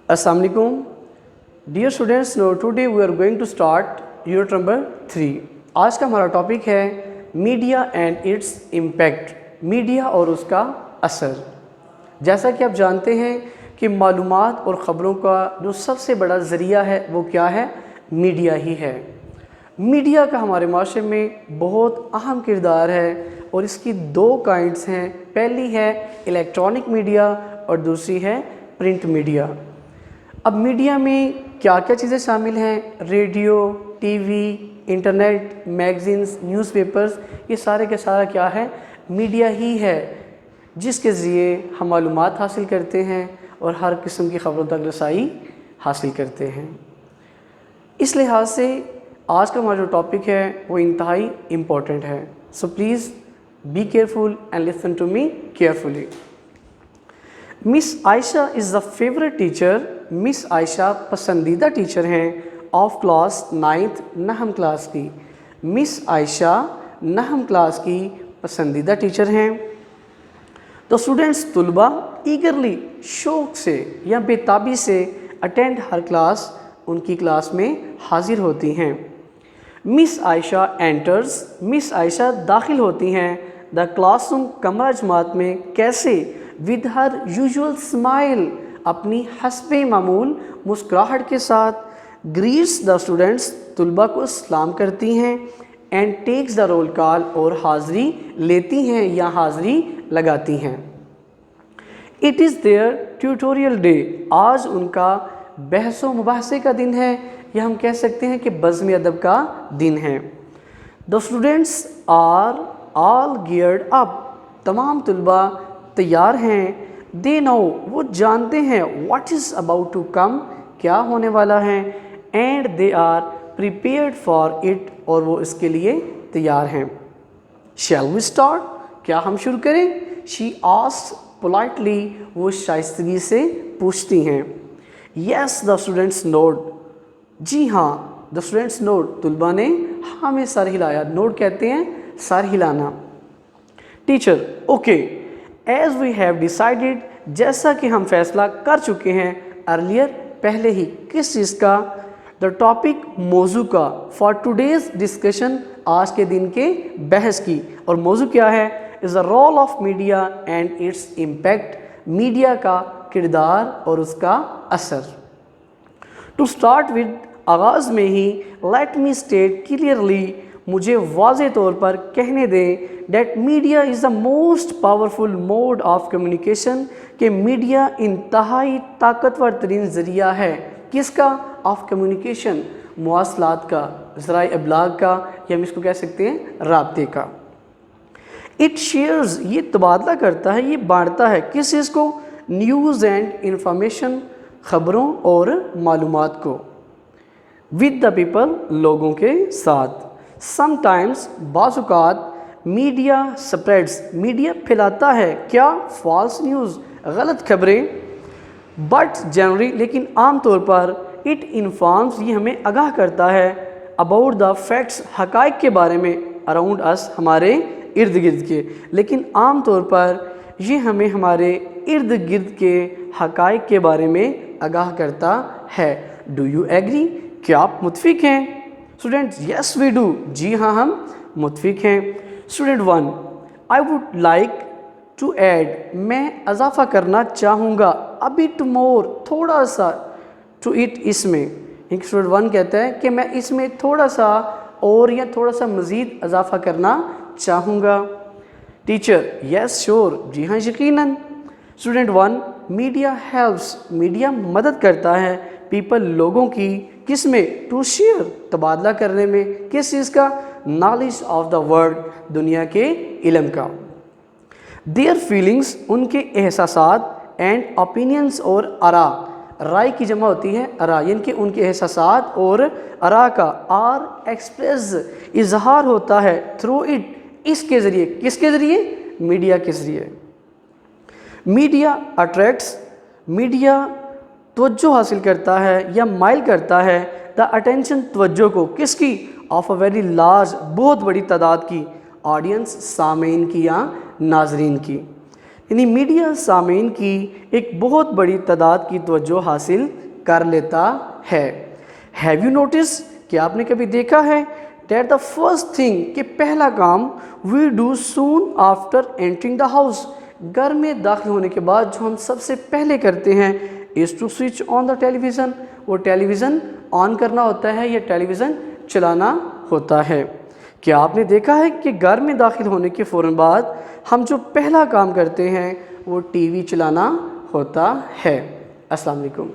Assalamu alaikum. Dear students, now today we are going to start unit number 3. आज का हमारा topic है media and its impact, media और उसका असर। जैसा कि आप जानते हैं कि मालूमात और ख़बरों का जो सबसे बड़ा ज़रिया है वो क्या है? मीडिया ही है। मीडिया का हमारे माशरे में बहुत अहम किरदार है और इसकी दो काइंड्स हैं। पहली है इलेक्ट्रॉनिक मीडिया और दूसरी है प्रिंट मीडिया। अब मीडिया में क्या क्या चीज़ें शामिल हैं? Radio, TV, internet, magazines, newspapers, ये सारे के सारा क्या है? मीडिया ही है, जिसके ज़रिए हम मालूमात हासिल करते हैं और हर किस्म की ख़बरों तक रसाई हासिल करते हैं। इस लिहाज से आज का हमारा जो टॉपिक है वो इंतहाई इम्पोर्टेंट है। So please be careful and listen to me carefully. Miss Ayesha is the favourite teacher. Miss Ayesha पसंदीदा टीचर हैं ऑफ क्लास 9th नहम क्लास की। मिस आयशा नहम क्लास की पसंदीदा टीचर हैं। तो स्टूडेंट्स तुलबा ईगरली, शौक़ से या बेताबी से अटेंड हर क्लास, उनकी क्लास में हाजिर होती हैं। Miss Ayesha enters, miss Ayesha दाखिल होती हैं द क्लासरूम, कमरा जमात में। कैसे? विद हर यूजुअल स्माइल, अपनी हस्बे मामूल मुस्कुराहट के साथ। ग्रीट्स द स्टूडेंट्स, तुलबा को सलाम करती हैं। And takes the roll call, और हाज़री लेती हैं या हाज़री लगाती हैं। It is their tutorial day, आज उनका बहस व मुबाहसे का दिन है, या हम कह सकते हैं कि बज़्म अदब का दिन है। The students are all geared up, तमाम तुलबा तैयार हैं। दे नो, वो जानते हैं। What is about to come, क्या होने वाला है। And they are prepared for it, और वो इसके लिए तैयार हैं। शैल वी स्टार्ट, क्या हम शुरू करें? शी आस्क्स पोलाइटली, वो शाइस्तगी से पूछती हैं। यस द स्टूडेंट्स नोड, जी हाँ। द स्टूडेंट्स नोड, तुलबा ने हाँ में सर हिलाया। नोड कहते हैं सर हिलाना। Teacher okay, as we have decided, जैसा कि हम फैसला कर चुके हैं अर्लियर, पहले ही। किस चीज़ का? द टॉपिक, मौजू का। फॉर टुडेज़ डिस्कशन, आज के दिन के बहस की। और मौजू क्या है? Is the role of media and its impact, media का किरदार और उसका असर। टू स्टार्ट विद, आगाज़ में ही, लेट मी स्टेट क्लियरली, मुझे वाज़े तौर पर कहने दें, that media is the most powerful mode of communication, कि मीडिया इंतहाई ताकतवर तरीन ज़रिया है। किसका? ऑफ कम्युनिकेशन, मवासलात का, ज़राए इब्लाग का, या हम इसको कह सकते हैं राब्ते का। इट शेयर्स, ये तबादला करता है, ये बांटता है। किस चीज़ को? न्यूज़ एंड इंफॉर्मेशन, ख़बरों और मालूमात को। विद द पीपल, लोगों के साथ। समटाइम्स, बाज़-औक़ात, मीडिया स्प्रेड्स, मीडिया फैलाता है क्या? फॉल्स न्यूज़, गलत खबरें। बट जनरली, लेकिन आम तौर पर, इट इन्फॉर्म्स, ये हमें आगाह करता है, अबाउट द फैक्ट्स, हक़ाइक़ के बारे में, अराउंड अस, हमारे इर्द गिर्द के। लेकिन आम तौर पर ये हमें हमारे इर्द गिर्द के हक़ाइक़ के बारे में आगाह करता है। डू यू एग्री, क्या आप मुत्फिक हैं? स्टूडेंट्स यस वी डू, जी हाँ हम मुत्फिक हैं। Student 1, I would like to add, मैं इजाफ़ा करना चाहूँगा, अ बिट मोर, थोड़ा सा, टू इट, इसमें। स्टूडेंट 1 कहता है कि मैं इसमें थोड़ा सा और या थोड़ा सा मज़ीद इजाफ़ा करना चाहूँगा। टीचर यस श्योर, जी हाँ यकीनन। स्टूडेंट 1, मीडिया हेल्प्स, मीडिया मदद करता है, पीपल, लोगों की, किस में? टू शेयर, तबादला करने में। किस चीज़ का? नॉलेज ऑफ द वर्ल्ड, दुनिया के इल्म का। देयर फीलिंग्स, उनके एहसासात। एंड ओपिनियंस, और आरा, राय की जमा होती है आरा, यानी कि उनके एहसासात और आरा का। आर एक्सप्रेस, इजहार होता है, थ्रू इट, इसके ज़रिए। किसके ज़रिए? मीडिया के ज़रिए। मीडिया अट्रैक्ट्स, मीडिया तवज्जो हासिल करता है या माइल करता है, द अटेंशन, तवज्जो को, किसकी? ऑफ अ वेरी लार्ज, बहुत बड़ी तादाद की, ऑडियंस, सामीन की या नाजरीन की। यानी मीडिया सामीन की एक बहुत बड़ी तादाद की तवज्जो हासिल कर लेता है। हैव यू नोटिस, कि आपने कभी देखा है, डेट द फर्स्ट थिंग, कि पहला काम we do soon after entering the house, घर में दाखिल होने के बाद जो हम सबसे पहले करते हैं is to switch on the television, वो टेलीविज़न ऑन करना होता है या टेलीविज़न चलाना होता है। क्या आपने देखा है कि घर में दाखिल होने के फ़ौरन बाद हम जो पहला काम करते हैं वो टीवी चलाना होता है। अस्सलाम वालेकुम।